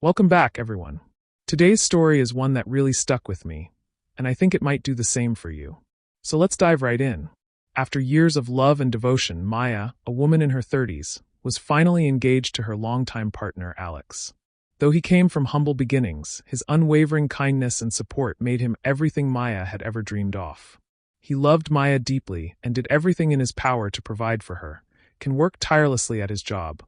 Welcome back, everyone. Today's story is one that really stuck with me, and I think it might do the same for you. So let's dive right in. After years of love and devotion, Maya, a woman in her 30s, was finally engaged to her longtime partner, Alex. Though he came from humble beginnings, his unwavering kindness and support made him everything Maya had ever dreamed of. He loved Maya deeply and did everything in his power to provide for her, can work tirelessly at his job,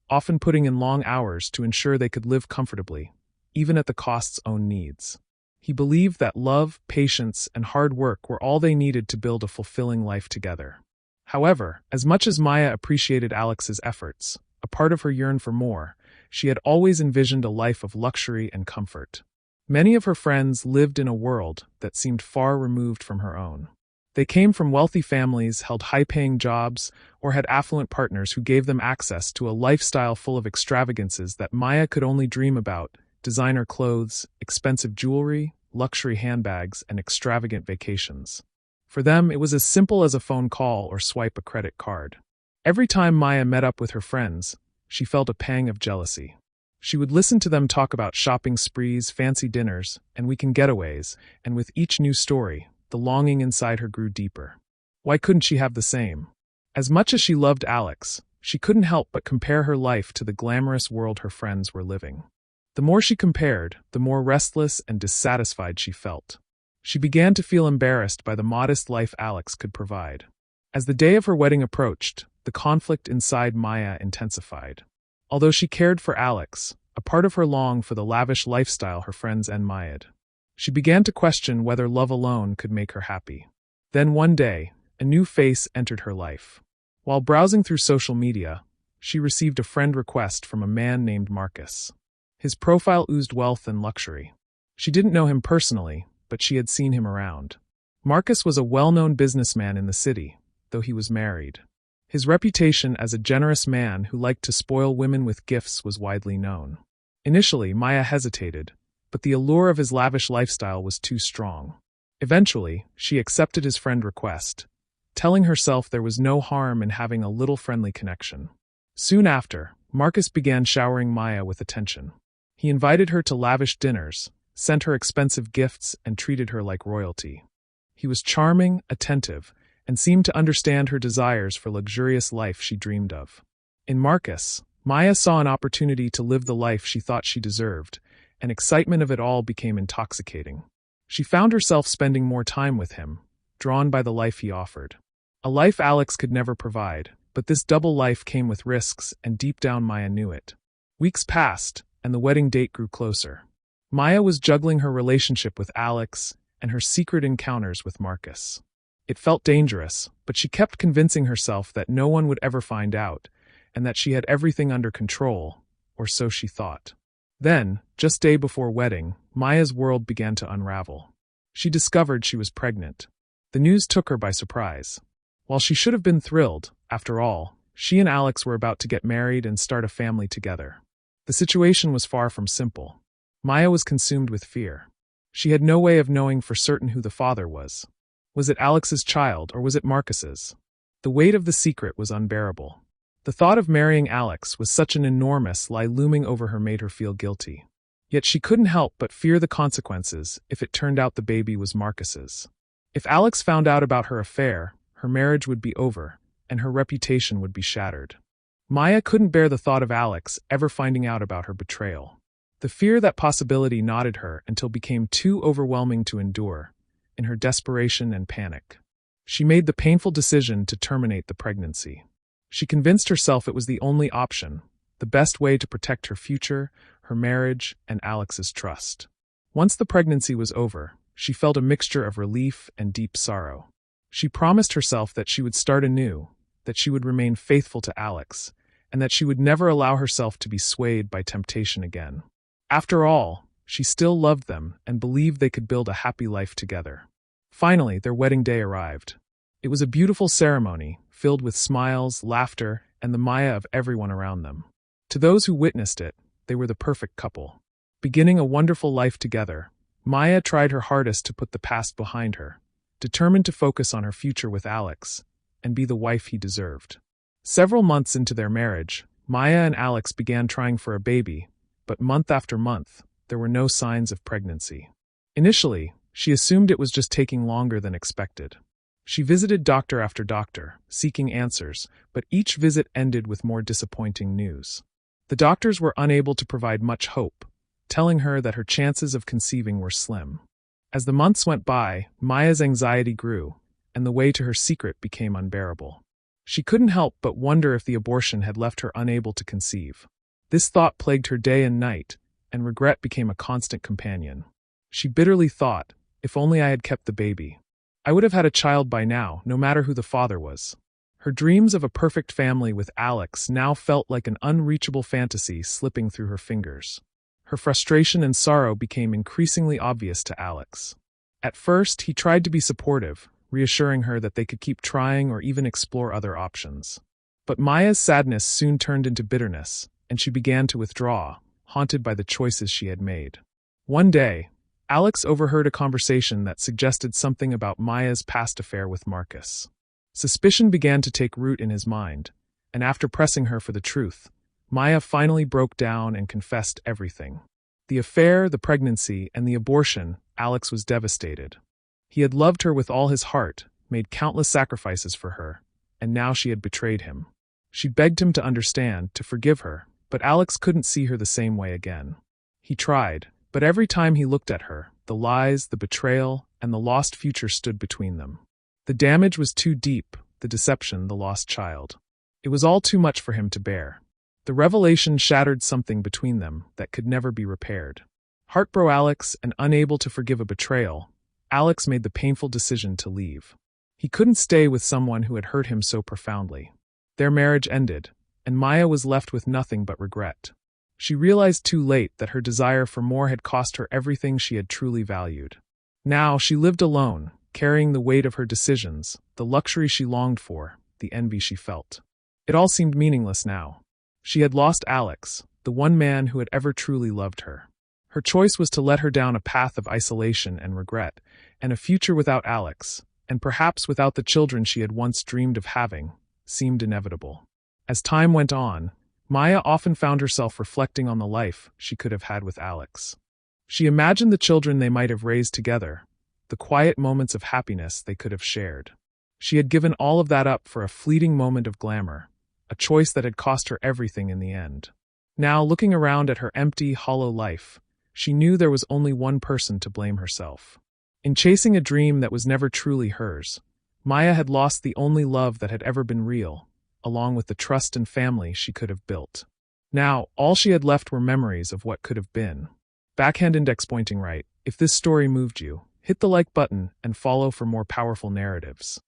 often putting in long hours to ensure they could live comfortably, even at the cost's own needs. He believed that love, patience, and hard work were all they needed to build a fulfilling life together. However, as much as Maya appreciated Alex's efforts, a part of her yearned for more. She had always envisioned a life of luxury and comfort. Many of her friends lived in a world that seemed far removed from her own. They came from wealthy families, held high-paying jobs, or had affluent partners who gave them access to a lifestyle full of extravagances that Maya could only dream about: designer clothes, expensive jewelry, luxury handbags, and extravagant vacations. For them, it was as simple as a phone call or swipe a credit card. Every time Maya met up with her friends, she felt a pang of jealousy. She would listen to them talk about shopping sprees, fancy dinners, and weekend getaways, and with each new story, the longing inside her grew deeper. Why couldn't she have the same? As much as she loved Alex, she couldn't help but compare her life to the glamorous world her friends were living. The more she compared, the more restless and dissatisfied she felt. She began to feel embarrassed by the modest life Alex could provide. As the day of her wedding approached, the conflict inside Maya intensified. Although she cared for Alex, a part of her longed for the lavish lifestyle her friends envied. She began to question whether love alone could make her happy. Then one day, a new face entered her life. While browsing through social media, she received a friend request from a man named Marcus. His profile oozed wealth and luxury. She didn't know him personally, but she had seen him around. Marcus was a well-known businessman in the city, though he was married. His reputation as a generous man who liked to spoil women with gifts was widely known. Initially, Maya hesitated, but the allure of his lavish lifestyle was too strong. Eventually, she accepted his friend request, telling herself there was no harm in having a little friendly connection. Soon after, Marcus began showering Maya with attention. He invited her to lavish dinners, sent her expensive gifts, and treated her like royalty. He was charming, attentive, and seemed to understand her desires for luxurious life she dreamed of. In Marcus, Maya saw an opportunity to live the life she thought she deserved, and excitement of it all became intoxicating. She found herself spending more time with him, drawn by the life he offered. A life Alex could never provide, but this double life came with risks, and deep down Maya knew it. Weeks passed, and the wedding date grew closer. Maya was juggling her relationship with Alex and her secret encounters with Marcus. It felt dangerous, but she kept convincing herself that no one would ever find out, and that she had everything under control, or so she thought. Then, just days before wedding, Maya's world began to unravel. She discovered she was pregnant. The news took her by surprise. While she should have been thrilled, after all, she and Alex were about to get married and start a family together. The situation was far from simple. Maya was consumed with fear. She had no way of knowing for certain who the father was. Was it Alex's child, or was it Marcus's? The weight of the secret was unbearable. The thought of marrying Alex was such an enormous lie looming over her made her feel guilty. Yet she couldn't help but fear the consequences if it turned out the baby was Marcus's. If Alex found out about her affair, her marriage would be over, and her reputation would be shattered. Maya couldn't bear the thought of Alex ever finding out about her betrayal. The fear that possibility knotted her until it became too overwhelming to endure. In her desperation and panic, she made the painful decision to terminate the pregnancy. She convinced herself it was the only option, the best way to protect her future, her marriage, and Alex's trust. Once the pregnancy was over, she felt a mixture of relief and deep sorrow. She promised herself that she would start anew, that she would remain faithful to Alex, and that she would never allow herself to be swayed by temptation again. After all, she still loved them and believed they could build a happy life together. Finally, their wedding day arrived. It was a beautiful ceremony, filled with smiles, laughter, and the Maya of everyone around them. To those who witnessed it, they were the perfect couple. Beginning a wonderful life together, Maya tried her hardest to put the past behind her, determined to focus on her future with Alex, and be the wife he deserved. Several months into their marriage, Maya and Alex began trying for a baby, but month after month, there were no signs of pregnancy. Initially, she assumed it was just taking longer than expected. She visited doctor after doctor, seeking answers, but each visit ended with more disappointing news. The doctors were unable to provide much hope, telling her that her chances of conceiving were slim. As the months went by, Maya's anxiety grew, and the way to her secret became unbearable. She couldn't help but wonder if the abortion had left her unable to conceive. This thought plagued her day and night, and regret became a constant companion. She bitterly thought, if only I had kept the baby. I would have had a child by now, no matter who the father was. Her dreams of a perfect family with Alex now felt like an unreachable fantasy slipping through her fingers. Her frustration and sorrow became increasingly obvious to Alex. At first, he tried to be supportive, reassuring her that they could keep trying or even explore other options. But Maya's sadness soon turned into bitterness, and she began to withdraw, haunted by the choices she had made. One day, Alex overheard a conversation that suggested something about Maya's past affair with Marcus. Suspicion began to take root in his mind, and after pressing her for the truth, Maya finally broke down and confessed everything. The affair, the pregnancy, and the abortion, Alex was devastated. He had loved her with all his heart, made countless sacrifices for her, and now she had betrayed him. She begged him to understand, to forgive her, but Alex couldn't see her the same way again. He tried, but every time he looked at her, the lies, the betrayal, and the lost future stood between them. The damage was too deep, the deception, the lost child. It was all too much for him to bear. The revelation shattered something between them that could never be repaired. Heartbroken Alex and unable to forgive a betrayal, Alex made the painful decision to leave. He couldn't stay with someone who had hurt him so profoundly. Their marriage ended, and Maya was left with nothing but regret. She realized too late that her desire for more had cost her everything she had truly valued. Now she lived alone, carrying the weight of her decisions, the luxury she longed for, the envy she felt. It all seemed meaningless now. She had lost Alex, the one man who had ever truly loved her. Her choice was to let her down a path of isolation and regret, and a future without Alex, and perhaps without the children she had once dreamed of having, seemed inevitable. As time went on, Maya often found herself reflecting on the life she could have had with Alex. She imagined the children they might have raised together, the quiet moments of happiness they could have shared. She had given all of that up for a fleeting moment of glamour, a choice that had cost her everything in the end. Now, looking around at her empty, hollow life, she knew there was only one person to blame: herself. In chasing a dream that was never truly hers, Maya had lost the only love that had ever been real, along with the trust and family she could have built. Now, all she had left were memories of what could have been. Backhand index pointing right. If this story moved you, hit the like button and follow for more powerful narratives.